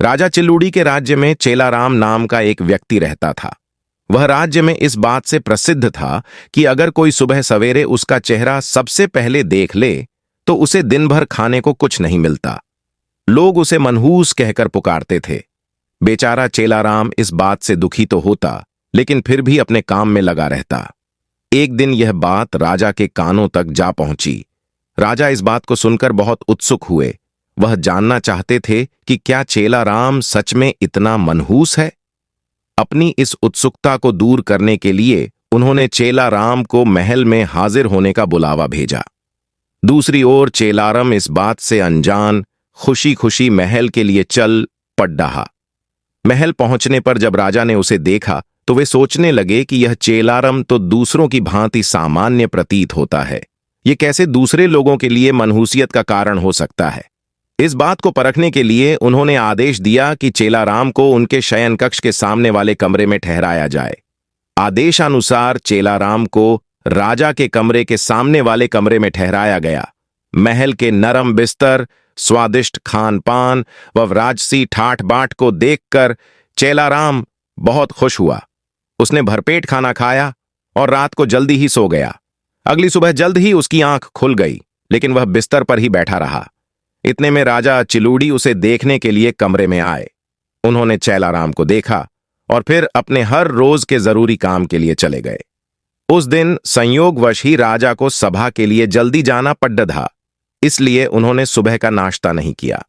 राजा चिल्लूड़ी के राज्य में चेलाराम नाम का एक व्यक्ति रहता था। वह राज्य में इस बात से प्रसिद्ध था कि अगर कोई सुबह सवेरे उसका चेहरा सबसे पहले देख ले तो उसे दिन भर खाने को कुछ नहीं मिलता। लोग उसे मनहूस कहकर पुकारते थे। बेचारा चेलाराम इस बात से दुखी तो होता, लेकिन फिर भी अपने काम में लगा रहता। एक दिन यह बात राजा के कानों तक जा पहुंची। राजा इस बात को सुनकर बहुत उत्सुक हुए। वह जानना चाहते थे कि क्या चेलाराम सच में इतना मनहूस है। अपनी इस उत्सुकता को दूर करने के लिए उन्होंने चेलाराम को महल में हाजिर होने का बुलावा भेजा। दूसरी ओर चेलाराम इस बात से अनजान खुशी खुशी महल के लिए चल पड़ रहा। महल पहुंचने पर जब राजा ने उसे देखा तो वे सोचने लगे कि यह चेलाराम तो दूसरों की भांति सामान्य प्रतीत होता है। ये कैसे दूसरे लोगों के लिए मनहूसियत का कारण हो सकता है। इस बात को परखने के लिए उन्होंने आदेश दिया कि चेलाराम को उनके शयन कक्ष के सामने वाले कमरे में ठहराया जाए। आदेशानुसार चेलाराम को राजा के कमरे के सामने वाले कमरे में ठहराया गया। महल के नरम बिस्तर, स्वादिष्ट खान पान व राजसी ठाठ बाट को देखकर चेलाराम बहुत खुश हुआ। उसने भरपेट खाना खाया और रात को जल्दी ही सो गया। अगली सुबह जल्द ही उसकी आंख खुल गई, लेकिन वह बिस्तर पर ही बैठा रहा। इतने में राजा चिल्लूड़ी उसे देखने के लिए कमरे में आए। उन्होंने चेलाराम को देखा और फिर अपने हर रोज के जरूरी काम के लिए चले गए। उस दिन संयोगवश ही राजा को सभा के लिए जल्दी जाना पड़ था, इसलिए उन्होंने सुबह का नाश्ता नहीं किया।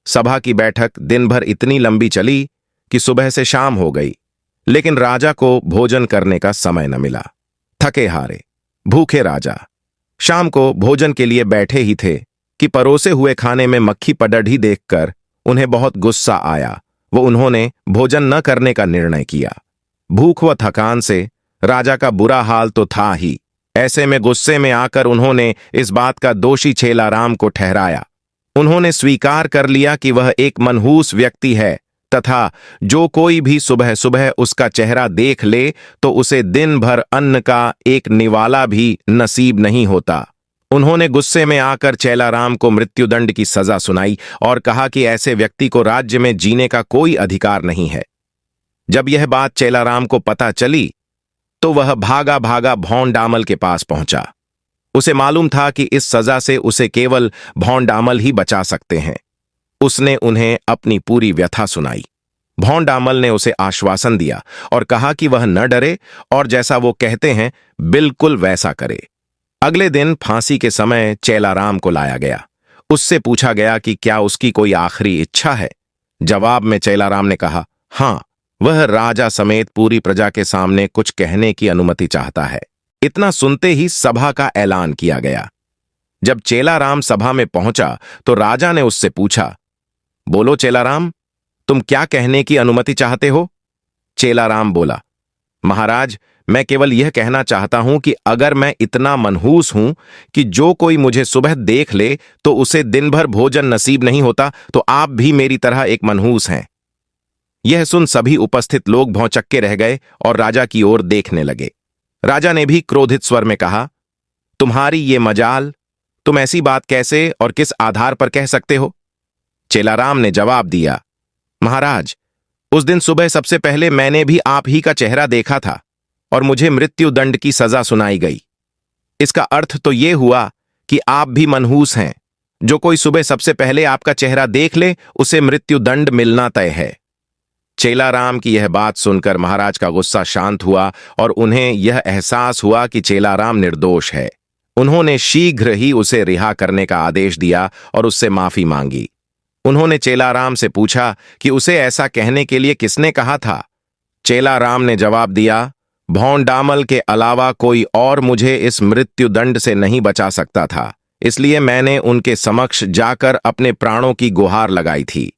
सभा की बैठक दिन भर इतनी लंबी चली कि सुबह से शाम हो गई, लेकिन राजा को भोजन करने का समय न मिला। थके हारे भूखे राजा शाम को भोजन के लिए बैठे ही थे कि परोसे हुए खाने में मक्खी पडढ़ी देखकर उन्हें बहुत गुस्सा आया। वो उन्होंने भोजन न करने का निर्णय किया। भूख व थकान से राजा का बुरा हाल तो था ही, ऐसे में गुस्से में आकर उन्होंने इस बात का दोषी चेलाराम को ठहराया। उन्होंने स्वीकार कर लिया कि वह एक मनहूस व्यक्ति है तथा जो कोई भी सुबह सुबह उसका चेहरा देख ले तो उसे दिन भर अन्न का एक निवाला भी नसीब नहीं होता। उन्होंने गुस्से में आकर चेलाराम को मृत्युदंड की सजा सुनाई और कहा कि ऐसे व्यक्ति को राज्य में जीने का कोई अधिकार नहीं है। जब यह बात चेलाराम को पता चली तो वह भागा भागा भौंडामल के पास पहुंचा। उसे मालूम था कि इस सजा से उसे केवल भौंडामल ही बचा सकते हैं। उसने उन्हें अपनी पूरी व्यथा सुनाई। भौंडामल ने उसे आश्वासन दिया और कहा कि वह न डरे और जैसा वो कहते हैं बिल्कुल वैसा करे। अगले दिन फांसी के समय चेलाराम को लाया गया। उससे पूछा गया कि क्या उसकी कोई आखिरी इच्छा है। जवाब में चेलाराम ने कहा, हाँ, वह राजा समेत पूरी प्रजा के सामने कुछ कहने की अनुमति चाहता है। इतना सुनते ही सभा का ऐलान किया गया। जब चेलाराम सभा में पहुंचा तो राजा ने उससे पूछा, बोलो चेलाराम, तुम क्या कहने की अनुमति चाहते हो। चेलाराम बोला, महाराज, मैं केवल यह कहना चाहता हूं कि अगर मैं इतना मनहूस हूं कि जो कोई मुझे सुबह देख ले तो उसे दिन भर भोजन नसीब नहीं होता, तो आप भी मेरी तरह एक मनहूस हैं। यह सुन सभी उपस्थित लोग भौंचक्के रह गए और राजा की ओर देखने लगे। राजा ने भी क्रोधित स्वर में कहा, तुम्हारी ये मजाल, तुम ऐसी बात कैसे और किस आधार पर कह सकते हो। चेलाराम ने जवाब दिया, महाराज, उस दिन सुबह सबसे पहले मैंने भी आप ही का चेहरा देखा था और मुझे मृत्युदंड की सजा सुनाई गई। इसका अर्थ तो यह हुआ कि आप भी मनहूस हैं। जो कोई सुबह सबसे पहले आपका चेहरा देख ले उसे मृत्युदंड मिलना तय है। चेलाराम की यह बात सुनकर महाराज का गुस्सा शांत हुआ और उन्हें यह एहसास हुआ कि चेलाराम निर्दोष है। उन्होंने शीघ्र ही उसे रिहा करने का आदेश दिया और उससे माफी मांगी। उन्होंने चेलाराम से पूछा कि उसे ऐसा कहने के लिए किसने कहा था। चेलाराम ने जवाब दिया, भौंडामल के अलावा कोई और मुझे इस मृत्युदंड से नहीं बचा सकता था, इसलिए मैंने उनके समक्ष जाकर अपने प्राणों की गुहार लगाई थी।